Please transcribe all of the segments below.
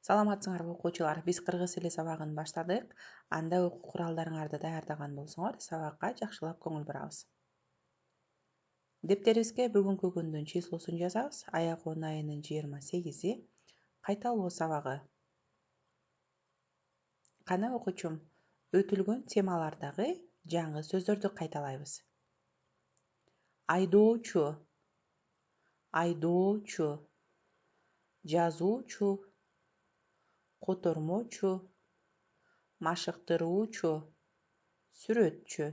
Саламатсыңарбы окуучулар, биз кыргыз тили сабагын баштадык. Анда окуу куралдарыңарды даярдаган болсоңор, сабакка жакшылап көңүл бурабыз. Дептерибизге бүгүнкү күндүн числосун жазабыз. Аягуун айынын 28-и, кайталоо сабагы. Кана окуучум, өтүлгөн темалардагы жаңы сөздөрдү кайталайбыз. Айдоочу, айдоочу, жазуучу, котормочу, машыктыруучу, сүрөтчү.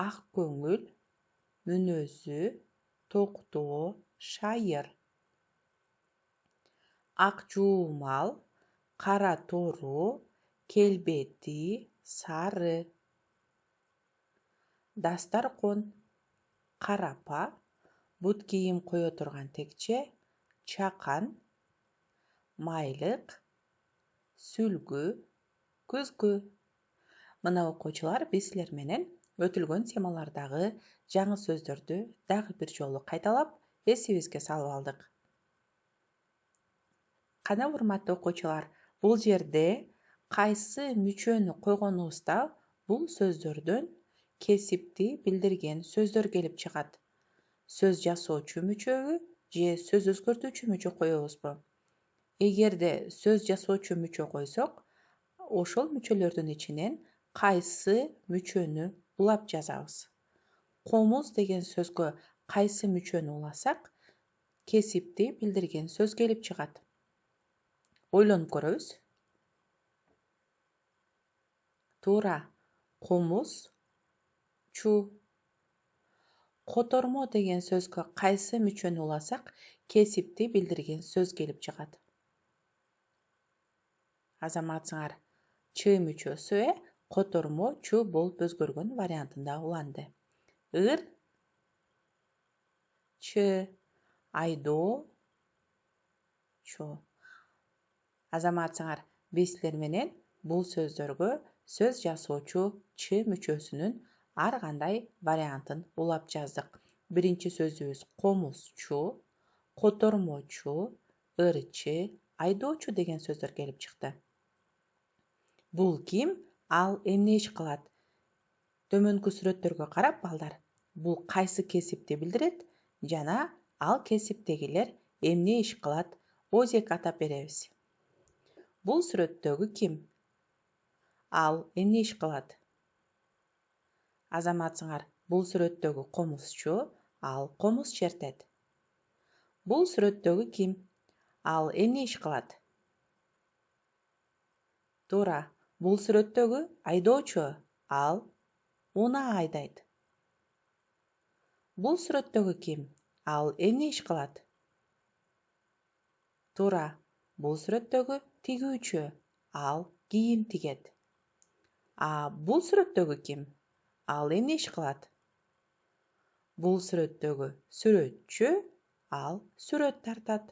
Ак көңүл, мүнөзү, токтоо, шайыр. Ак жуумал, кара тору, келбети, сары. Дастаркон, карапа, бут кийим кое турган текче, чакан, майлык, сүлгү, күзгү. Мына окуучулар, биз силер менен өтүлгөн темалардагы жаңы сөздөрдү дагы бир жолу кайталап, эсибизге салып алдык. Кана урматтуу окуучулар, бул жерде кайсы мүчөнү койгонубузда бул сөздөрдөн кесипти билдирген сөздөр келип чыгат. Сөз жасоочу мүчөбү же сөз өзгөртүүчү мүчө коебузбу? Эгерде сөз жасоочу мүчө койсок, ошол мүчөлөрдүн ичинен кайсы мүчөнү улап жазабыз? Комуз деген сөзгө кайсы мүчөнү уласак, кесипти билдирген сөз келип чыгат? Ойлонуп көрөбүз. Туура, комуз, чу. Котормо деген сөзгө кайсы мүчөнү уласак, кесипти билдирген сөз келип чыгат? Азаматсыңар, чы мүчөсү котормо чу болуп өзгөргөн вариантында уланды. Ыр, чы, айдоо, чу. Азаматсыңар, биз силер менен бул сөздөргө сөз жасоочу чы мүчөсүнүн ар кандай вариантын улап жаздык. Биринчи сөзүбүз комузчу, котормочу, ырчы, айдоочу деген сөздөр келип чыкты. Бул ким? Ал эмне иш кылат? Төмөнкү сүрөттөргө карап, балдар, бул кайсы кесипти билдирет жана ал кесиптегилер эмне иш кылат? Озек атап беребиз. Бул сүрөттөгү ким? Ал эмне иш кылат? Азаматсыңар, бул сүрөттөгү комузчу, ал комуз чертет. Бул сүрөттөгү ким? Ал эмне иш кылат? Туура, бул сүрөттөгү айдоочу, ал унаа айдайт. Бул сүрөттөгү ким? Ал эмне иш кылат? Туура, бул сүрөттөгү тигүүчү, ал кийим тигет. Бул сүрөттөгү ким? Ал эмне иш кылат? Бул сүрөттөгү сүрөтчү, ал сүрөт тартат.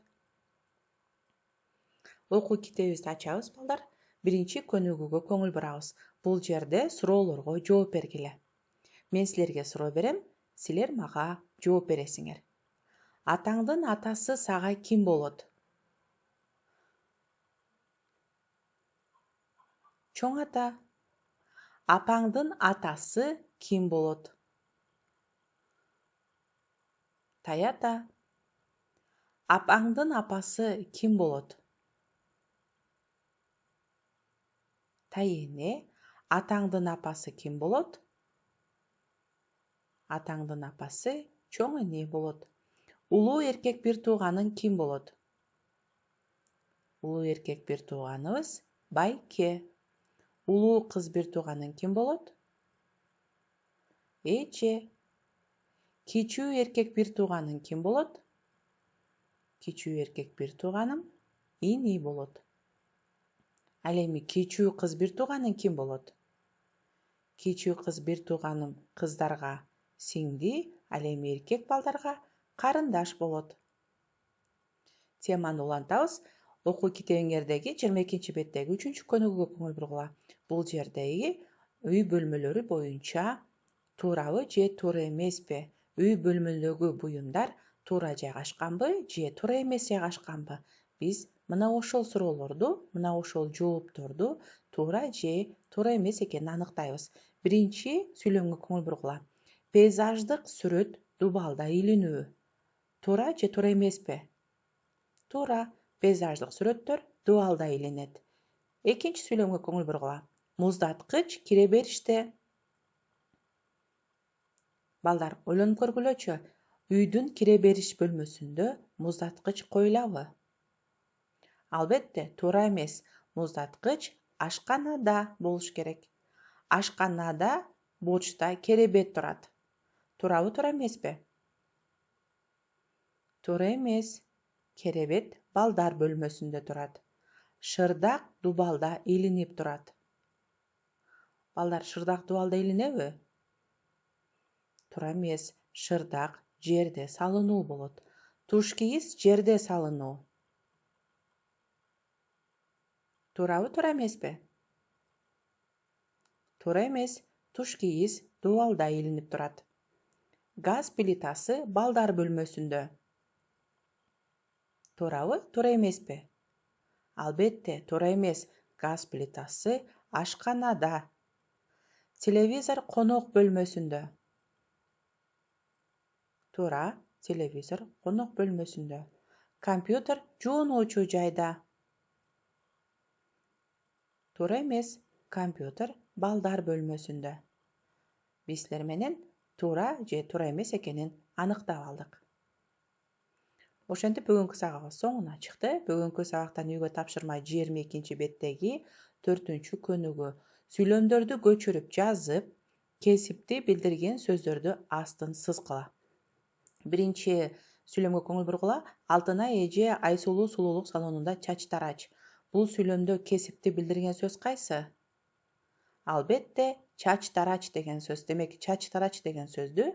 Окуу китебибизди ачабыз, балдар. Биринчи көнүгүүгө көңүл бурабыз. Бул жерде суроолорго жооп бергиле. Мен силерге суроо берем, силер мага жооп бересиңер. Атаңдын атасы сага ким болот? Чоң ата. Апаңдын атасы ким болот? Тай ата. Апаңдын апасы ким болот? Тай эне. Атаңдын апасы ким болот? Атаңдын апасы чоң эне болот. Улуу эркек бир тууганың ким болот? Улуу эркек бир тууганыбыз байке. Улуу кыз бир тууганың ким болот? Эже. Кичүү эркек бир тууганың ким болот? Кичүү эркек бир тууганым ини болот. Ал эми кичүү кыз бир тууганың ким болот? Кичүү кыз бир тууганым кыздарга сиңди, ал эми эркек балдарга карындаш болот. Теманы улантабыз. Окуу китебиңердеги 22 беттеги 3 көнүгүүгө көңүл бургула. Бул жердеги үй бөлмөлөрү боюнча туурабы же туура эмеспи? Үй бөлмөлөгү буюмдар туура жайгашканбы же туура эмес жайгашканбы? биз мына ошол суроолорду, мына ошол жоопторду туура же туура эмес экенин аныктайбыз. Биринчи сүйлөмгө көңүл бургула. Пейзаждык сүрөт дубалда илинүү. Туура же туура эмеспи? Туура. Пейзаждык сүрөттөр дубалда илинет. Экинчи сүйлөмгө көңүл бургула. Муздаткыч кире бериште. Балдар, ойлонуп көргүлөчү. Үйдүн кире бериш бөлмөсүндө муздаткыч коюлабы? Албетте, туура эмес. Муздаткыч ашканада болуш керек. Ашканада бурчта керебет турат. Туурабы, туура эмеспи? Туура эмес. Керебет балдар бөлмөсүндө турат. Шырдак дубалда илинип турат. Балдар, шырдак дубалда илинеби? Туура эмес. Шырдак жерде салынуу болот. Туш кийиз жерде салынуу. Туурабы, туура эмеспи? Туура эмес. Туш кийиз дубалда илинип турат. Газ плитасы балдар бөлмөсүндө. Туурабы, туура эмеспи? Албетте, туура эмес. Газ плитасы ашканада. Телевизор конок бөлмөсүндө. Туура, телевизор конок бөлмөсүндө. Компьютер жуунуучу жайда. Туура эмес. Компьютер балдар бөлмөсүндө. Биз силер менен туура же туура эмес экенин аныктап алдык. Ошентип бүгүнкү сабагыбыз соңуна чыкты. Бүгүнкү сабактан үйгө тапшырма 22 беттеги 4-көнүгү сүйлөмдөрдү көчүрүп жазып, кесипти билдирген сөздөрдү астын сызгыла. Биринчи сүйлөмгө көңүл бургула. Алтынай эже Айсулуу сулуулук салонунда чач тарач. Бул сүйлөмдө кесипти билдирген сөз кайсы? Албетте, чач тарач деген сөз. Демек, чач тарач деген сөздү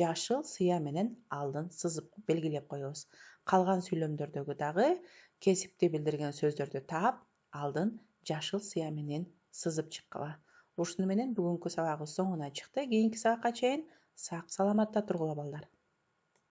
жашыл сыя менен алдын сызып белгилеп коебуз. Калган сүйлөмдөрдөгү дагы кесипти билдирген сөздөрдү таап, алдын жашыл сыя менен сызып чыккыла. Ушуну менен бүгүнкү сабагыбыз соңуна чыкты. Кийинки сабакка чейин сак саламатта тургула балдар.